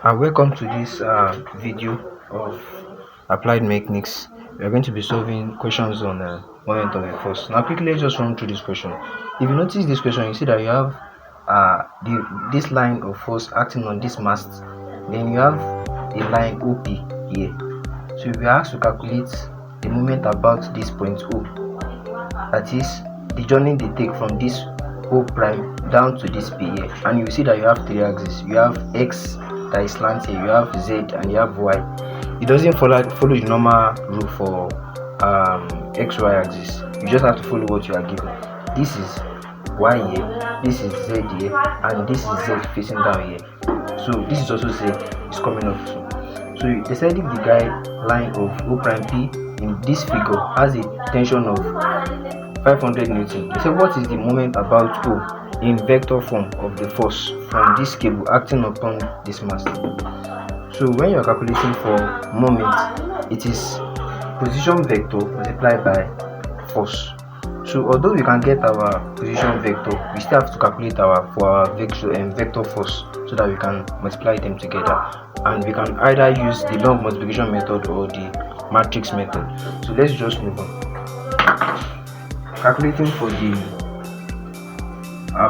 And welcome to this video of applied mechanics. We are going to be solving questions on moment of a force. Now quickly, let's just run through this question. If you notice this question, you see that you have this line of force acting on this mast, then you have a line OP here. So we are asked to calculate the moment about this point O, that is the journey they take from this O prime down to this P here. And you see that you have three axes. You have X that is slanted, you have Z and you have Y. It doesn't follow the normal rule for XY axis. You just have to follow what you are given. This is Y here, this is Z here, and this is Z facing down here. So this is also Z is coming up too. So they said if the guideline of O prime P in this figure has a tension of 500 Newton. They said what is the moment about O in vector form of the force from this cable acting upon this mast. So when you are calculating for moment, it is position vector multiplied by force. So although we can get our position vector, we still have to calculate our vector force so that we can multiply them together. And we can either use the long multiplication method or the matrix method. So let's just move on. Calculating for the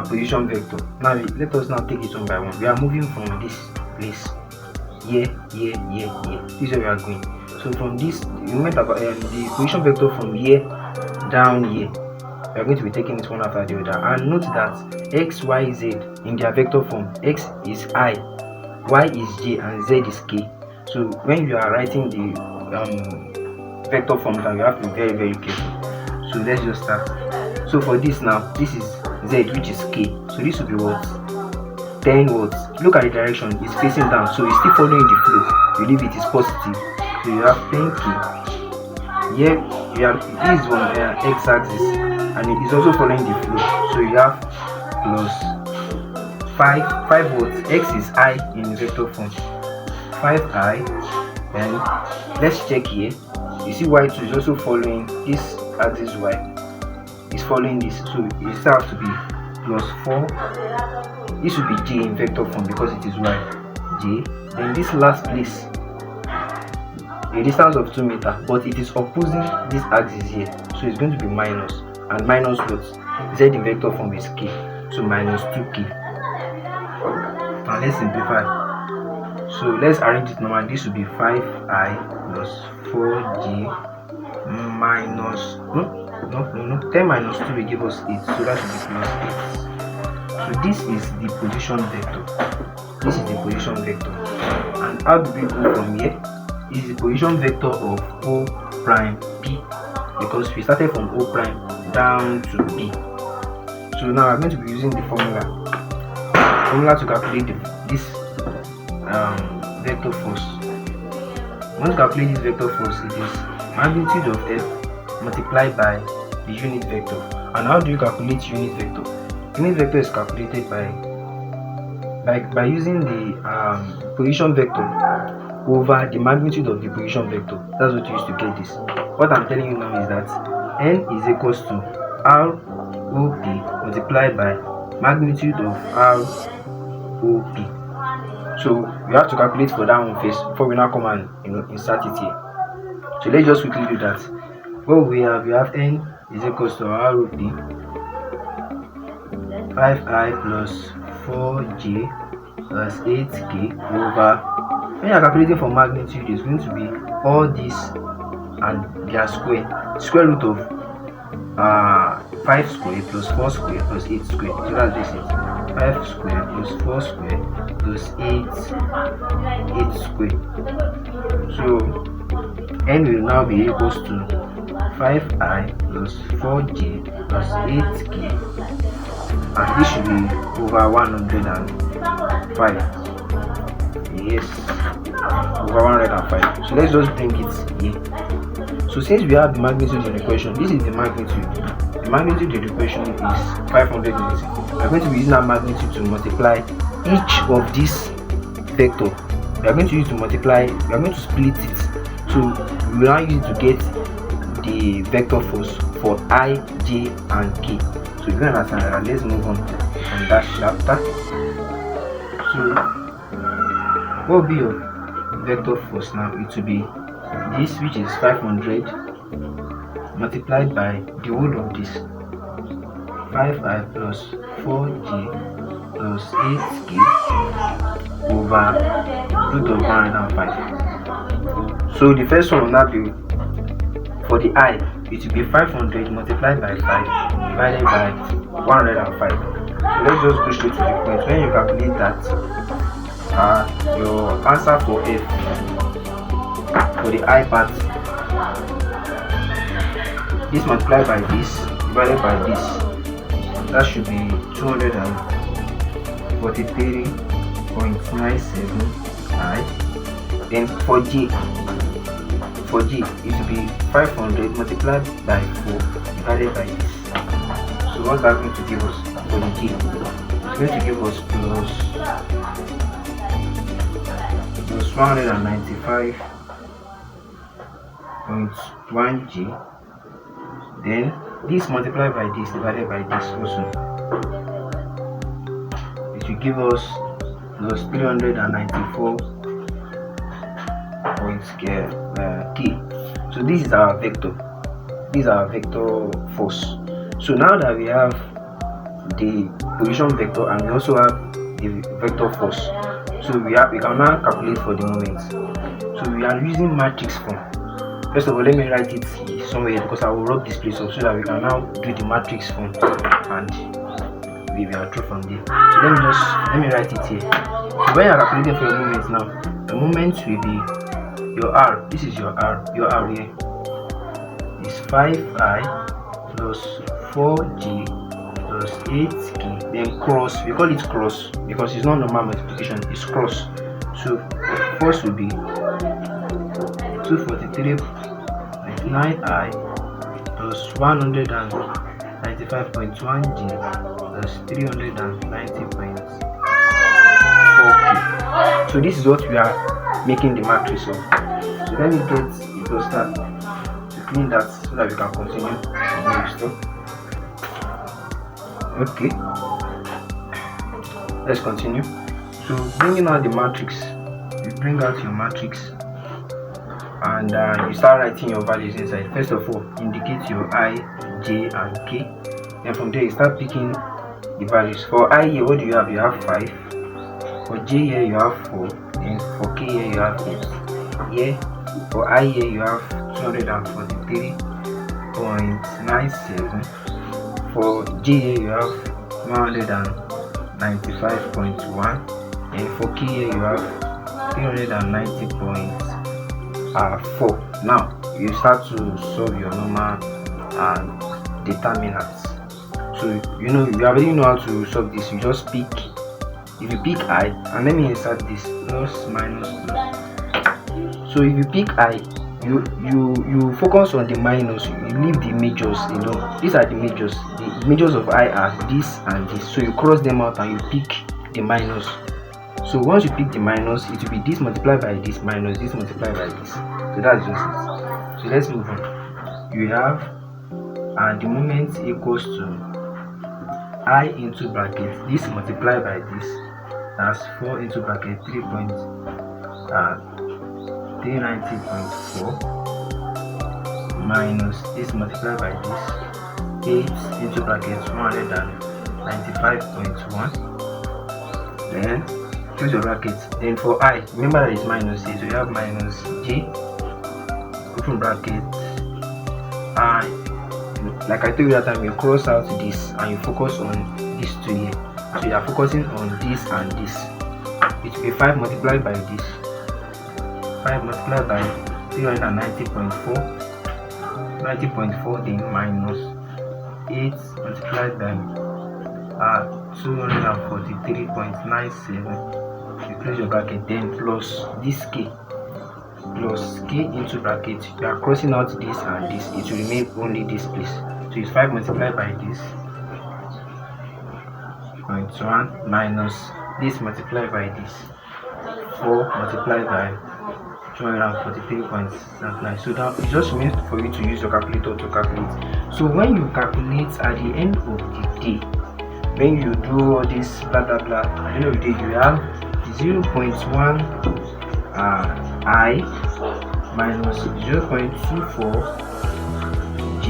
position vector. Now let us now take it one by one. We are moving from this place here. This is where we are going. So from this, you moment about the position vector from here down here, we are going to be taking it one after the other. And note that x, y, z in their vector form, x is I, y is j, and z is k. So when you are writing the vector form down, you have to be very, very careful. So let's just start. So for this now, this is Z, which is K. So this will be what? 10 watts. Look at the direction, it's facing down, so it's still following the flow. You leave it is positive. So you have 10K. Here you have this one X axis, and it is also following the flow. So you have plus 5 watts. X is I in vector form. 5I. And let's check here. You see Y2 is also following this axis Y. Is following this, so it still have to be plus 4. This will be J in vector form because it is Y. J. Then this last place, a distance of 2 meters, but it is opposing this axis here, so it's going to be minus, and minus what? Z in vector form is K, so minus 2K. Now let's simplify. So let's arrange it normal. This will be 5I plus 4J minus 10 minus 2 will give us 8, so that should be plus 8. So this is the position vector. This is the position vector. And how do we go from here? This is the position vector of O prime P, because we started from O prime down to P. So now I'm going to be using the formula to calculate this vector force. Once calculate this vector force, it is magnitude of F multiplied by the unit vector. And how do you calculate unit vector? Unit vector is calculated by using the position vector over the magnitude of the position vector. That's what you use to get this. What I'm telling you now is that N is equals to ROP multiplied by magnitude of ROP. So we have to calculate for that one first before we now come and insert it here. So let's just quickly do that. What we have N is equals to ROP 5I plus 4J plus 8K over, when you are calculating for magnitude, it's going to be all this and their square root of 5 square plus 4 square plus 8 square. So that's this is 5 square plus 4 square plus 8 square. So N will now be equals to 5I plus 4J plus 8K, and this should be over 105. Yes, over 105. So let's just bring it here. So since we have the magnitude in the equation, this is the magnitude. The magnitude in the equation is 500 Newton. We are going to be using that magnitude to multiply each of this vector. We are going to use to multiply. We are going to split it. So we will now use it to get the vector force for I, J, and K. So you can understand that. Let's move on from that chapter. So what will be your vector force now? It will be this, which is 500 multiplied by the whole of this, 5i plus 4j plus 8k over root of 105. So the first one will now be, for the I, it will be 500 multiplied by 5 divided by 105. So let's just go straight to the point. When you calculate that, your answer for F, for the I part, this multiplied by this divided by this, that should be 243.97 I. Then for J, it will be 500 multiplied by 4 divided by this. So what's that going to give us for the J? It's going to give us plus 195.1J. Then this multiplied by this divided by this also, it will give us plus 394.k. So this is our vector. This is our vector force. So now that we have the position vector and we also have the vector force, so we can now calculate for the moment. So we are using matrix form. First of all, let me write it somewhere because I will rub this place up so that we can now do the matrix form and we are through from there. So let me write it here. So when you are calculating for your moment now, the moment will be your R. This is your R. Your R here is 5i plus 4j plus 8k. Then cross. We call it cross because it's not normal multiplication. It's cross. So first will be 243.9i plus 195.1j plus 390.4k. So this is what we are making the matrix of. So let me get the duster to clean that so that we can continue the next step. Okay, let's continue. So bringing out the matrix, you bring out your matrix and you start writing your values inside. First of all, indicate your I, J and K. Then from there you start picking the values. For I here, what do you have? You have 5. For J here you have 4. And for K here you have 8. Here for I here you have 243.97. For J here you have 195.1. and for K here you have 390.4. Now you start to solve your normal determinants. So you already know how to solve this. You just pick, if you pick I, and let me insert this plus minus plus. So if you pick I, you focus on the minus, you leave the majors alone. These are the majors. The majors of I are this and this. So you cross them out and you pick the minus. So once you pick the minus, it will be this multiplied by this minus this multiplied by this. So that's just it. So let's move on. You have the moment equals to I into bracket this multiplied by this, that's 4 into bracket 390.4 minus this multiplied by this 8 into bracket 195.1. then close your brackets. Then for I, remember that it's minus here, so you have minus J, open bracket, I. Like I told you that time, you cross out this and you focus on these two here. So you are focusing on this and this. It will be 5 multiplied by this. 5 multiplied by 390.4. 90.4 then minus 8 multiplied by 243.97. You close your bracket, then plus this K. Plus K into bracket. You are crossing out this and this. It will remain only this place. So it's 5 multiplied by this 0.1 minus this multiplied by this 4 multiplied by 243.79. So now it just means for you to use your calculator to calculate. So when you calculate at the end of the day, when you do all this blah blah blah, at the end of the day you have 0.1 I minus 0.24 J,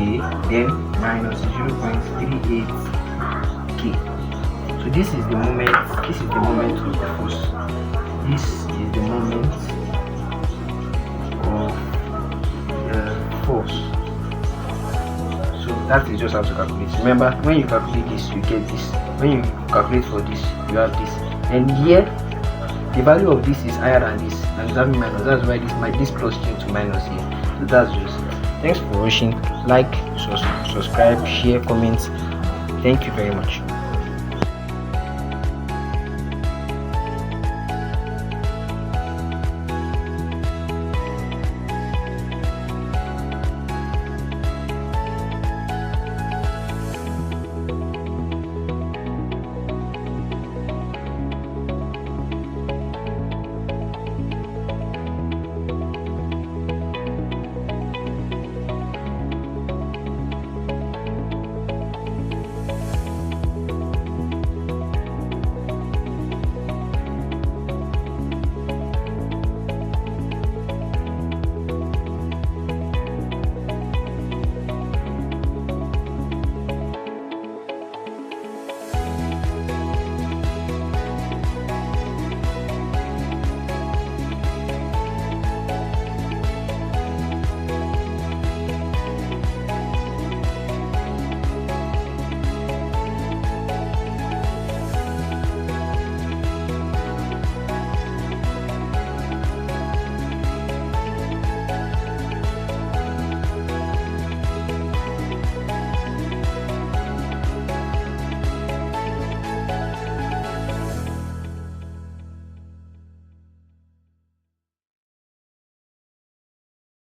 then minus 0.38 K. So this is the moment of the force. This is the moment of the force. So that is just how to calculate. Remember, when you calculate this, you get this. When you calculate for this, you have this. And here, the value of this is higher than this, and it's having minus. That's why this plus change to minus here. So that's just it. Thanks for watching. Like, subscribe, share, comment. Thank you very much.